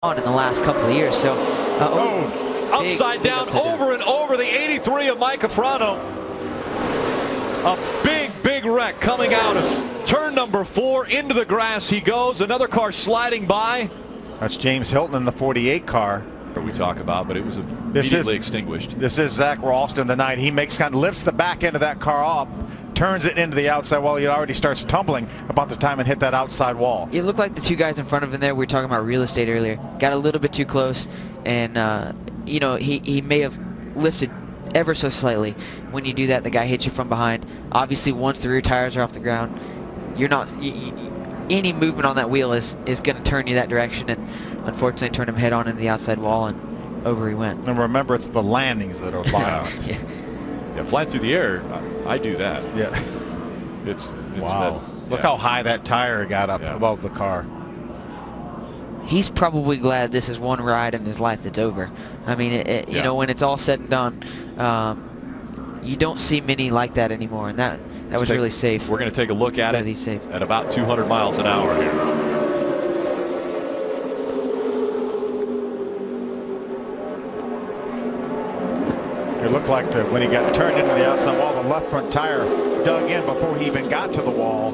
on in the last couple of years. So upside down, over and over, the 83 of Mike Afrano. A big wreck coming out of turn number 4. Into the grass he goes. Another car sliding by. That's James Hilton in the 48 car we talk about, but it was immediately extinguished. This is Zach Ralston, the 9. He lifts the back end of that car up, turns it into the outside wall. He already starts tumbling about the time and hit that outside wall. It looked like the two guys in front of him there, we were talking about real estate earlier, got a little bit too close, and you know, he may have lifted ever so slightly. When you do that, the guy hits you from behind. Obviously, once the rear tires are off the ground, you're not any movement on that wheel is going to turn you that direction, and unfortunately turned him head on into the outside wall, and over he went. And remember, it's the landings that are violent. Yeah, flying through the air, I do that. Yeah. It's wow. Look how high that tire got up above the car. He's probably glad this is one ride in his life that's over. I mean, you know, when it's all said and done, you don't see many like that anymore, and that was really safe. We're going to take a look at it at about 200 miles an hour here. It looked like when he got turned into the outside wall, the left front tire dug in before he even got to the wall.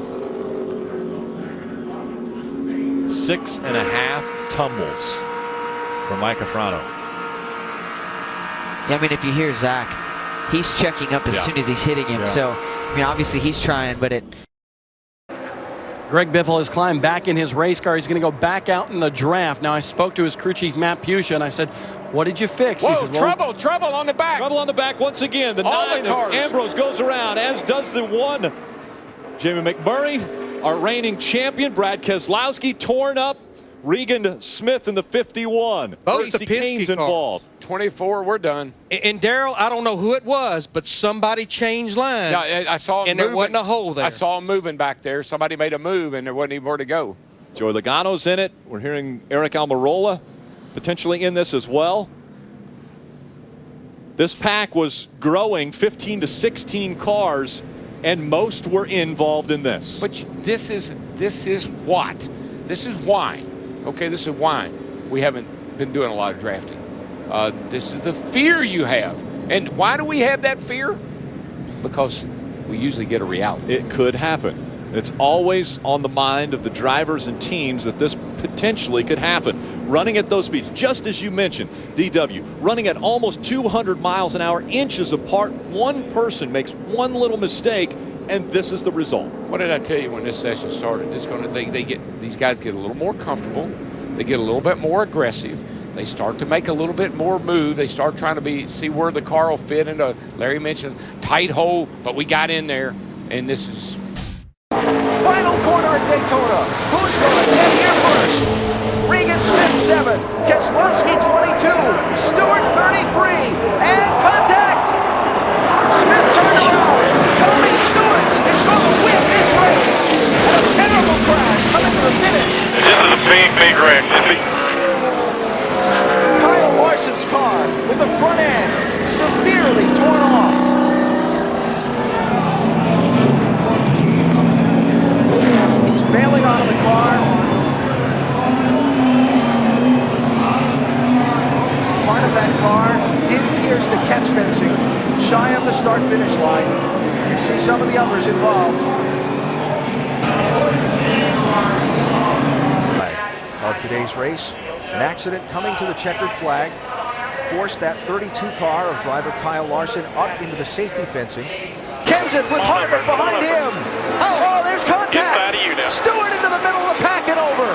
6.5 tumbles for Mike Afrano. Yeah, I mean, if you hear Zach, he's checking up as soon as he's hitting him. So, I mean, obviously he's trying, but it... Greg Biffle has climbed back in his race car. He's going to go back out in the draft. Now, I spoke to his crew chief, Matt Pusha, and I said, what did you fix? Whoa, he says, well, trouble on the back. Trouble on the back once again. The 9 of Ambrose goes around, as does the 1. Jamie McMurray, our reigning champion. Brad Keselowski torn up. Regan Smith in the 51. Both Racy the Penske Kane's involved. 24, we're done. And Darrell, I don't know who it was, but somebody changed lines. Yeah, I saw him and moving. there wasn't a hole there. I saw him moving back there. Somebody made a move, and there wasn't anywhere to go. Joey Logano's in it. We're hearing Eric Almirola potentially in this as well. This pack was growing 15 to 16 cars, and most were involved in this. But this is what? This is why. Okay, this is why we haven't been doing a lot of drafting. This is the fear you have. And why do we have that fear? Because we usually get a reality. It could happen. It's always on the mind of the drivers and teams that this potentially could happen. Running at those speeds, just as you mentioned, DW, running at almost 200 miles an hour, inches apart. One person makes one little mistake, and this is the result. What did I tell you when this session started? It's going to these guys get a little more comfortable. They get a little bit more aggressive. They start to make a little bit more move. They start trying to see where the car will fit into. Larry mentioned tight hole, but we got in there, and this is. Final corner at Daytona. Who's going to get here first? Regan Smith 7, Keselowski 22, Stewart 33, and contact! Smith turned around. Tony Stewart is going to win this race. And a terrible crash coming to the finish. This is a big wreck. Kyle Larson's car with the front end severely torn off. He's bailing out of the car. Part of that car did pierce the catch fencing shy of the start-finish line. You see some of the others involved. Of today's race, an accident coming to the checkered flag forced that 32 car of driver Kyle Larson up into the safety fencing. Kenseth with Harvick behind him. Oh, there's contact. Stewart into the middle of the pack and over.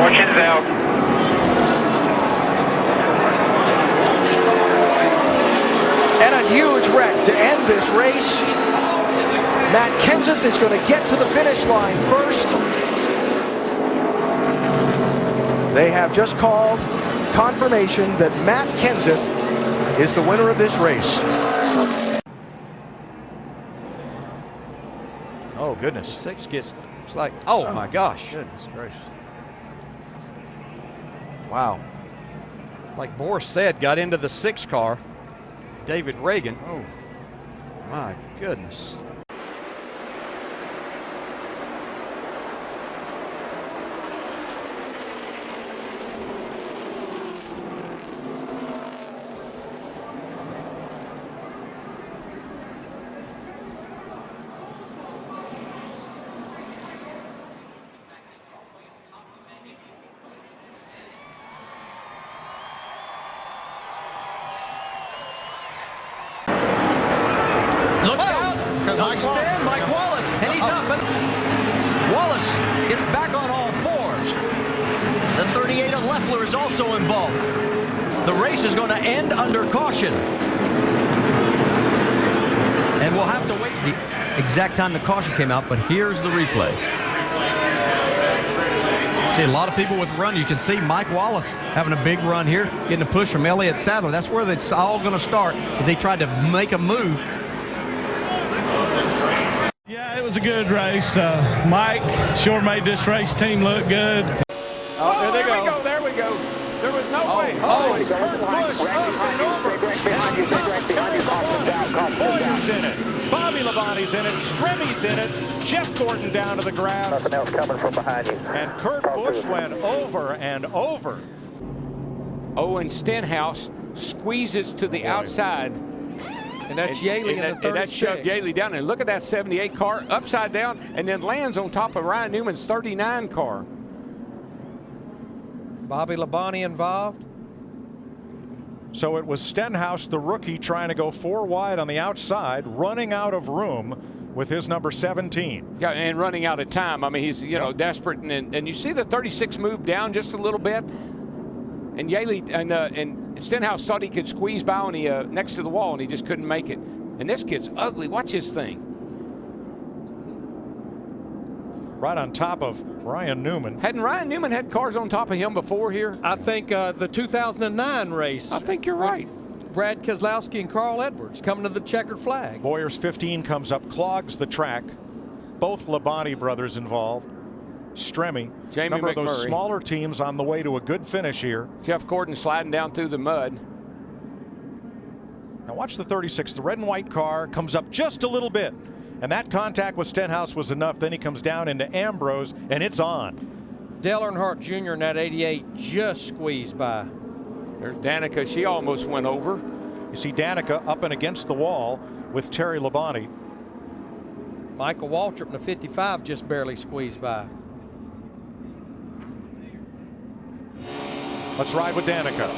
Fortune's out. And a huge wreck to end this race. Matt Kenseth is going to get to the finish line first. They have just called confirmation that Matt Kenseth is the winner of this race. Oh, goodness. 6 gets, it's like, oh my gosh. Goodness gracious. Wow. Like Boris said, got into the 6 car. David Reagan. Oh, my goodness. gets back on all fours. The 38 of Leffler is also involved. The race is going to end under caution. And we'll have to wait for the exact time the caution came out, but here's the replay. See a lot of people with run. You can see Mike Wallace having a big run here, getting a push from Elliott Sadler. That's where it's all going to start, as they tried to make a move. Yeah, it was a good race. Mike sure made this race team look good. Oh, there they go. There we go. There was no way. Oh, it's Kurt Busch up and over. Boyer's in it. Bobby Labonte's in it. Stremmy's in it. Jeff Gordon down to the ground. Nothing else coming from behind you. And Kurt Busch went over and over. Owen Stenhouse squeezes to the outside. And that's Yaley in the 36. And that shoved Yaley down. And look at that 78 car upside down and then lands on top of Ryan Newman's 39 car. Bobby Labonte involved. So it was Stenhouse, the rookie, trying to go 4 wide on the outside, running out of room with his number 17. Yeah, and running out of time. I mean, he's, you know, desperate. And you see the 36 move down just a little bit. And Yaley and Stenhouse thought he could squeeze by on the next to the wall, and he just couldn't make it. And this kid's ugly. Watch his thing. Right on top of Ryan Newman. Hadn't Ryan Newman had cars on top of him before here? I think the 2009 race. I think you're right. Brad Keselowski and Carl Edwards coming to the checkered flag. Boyer's 15 comes up, clogs the track. Both Labonte brothers involved. Stremme, Jamie number of those McMurray. Smaller teams on the way to a good finish here. Jeff Gordon sliding down through the mud. Now watch the 36. The red and white car comes up just a little bit. And that contact with Stenhouse was enough. Then he comes down into Ambrose, and it's on. Dale Earnhardt Jr. in that 88 just squeezed by. There's Danica. She almost went over. You see Danica up and against the wall with Terry Labonte. Michael Waltrip in the 55 just barely squeezed by. Let's ride with Danica.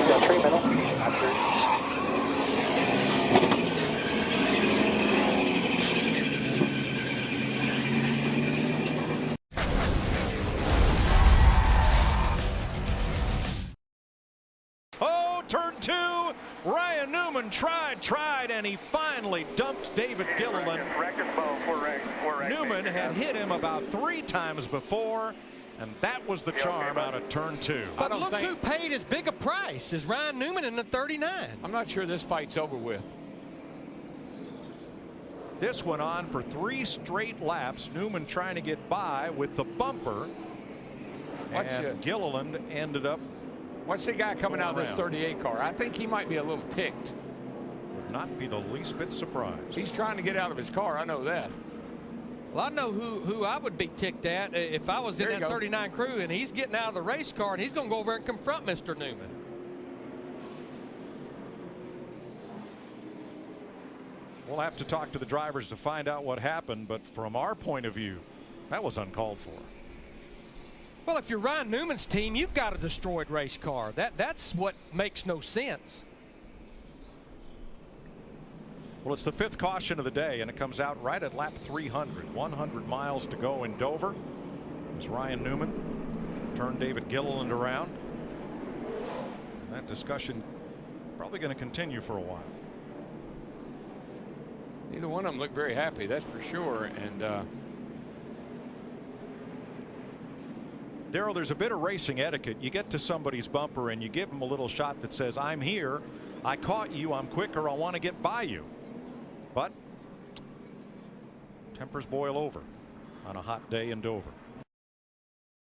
Got 3 minutes. Turn 2, Ryan Newman tried, and he finally dumped David Gilliland. Newman had hit him about 3 times before, and that was the charm out of turn 2. But look who paid as big a price as Ryan Newman in the 39. I'm not sure this fight's over with. This went on for 3 straight laps. Newman trying to get by with the bumper, and Gilliland ended up. What's the guy coming out of this 38 car? I think he might be a little ticked. Would not be the least bit surprised. He's trying to get out of his car. I know that. Well, I know who I would be ticked at if I was in that 39 crew and he's getting out of the race car and he's going to go over and confront Mr. Newman. We'll have to talk to the drivers to find out what happened, but from our point of view, that was uncalled for. Well, if you're Ryan Newman's team, you've got a destroyed race car. That's what makes no sense. Well, it's the 5th caution of the day, and it comes out right at lap 300. 100 miles to go in Dover. As Ryan Newman turned David Gilliland around. And that discussion probably going to continue for a while. Neither one of them look very happy, that's for sure. And Darrell, there's a bit of racing etiquette. You get to somebody's bumper and you give them a little shot that says, I'm here, I caught you, I'm quicker, I want to get by you. But tempers boil over on a hot day in Dover.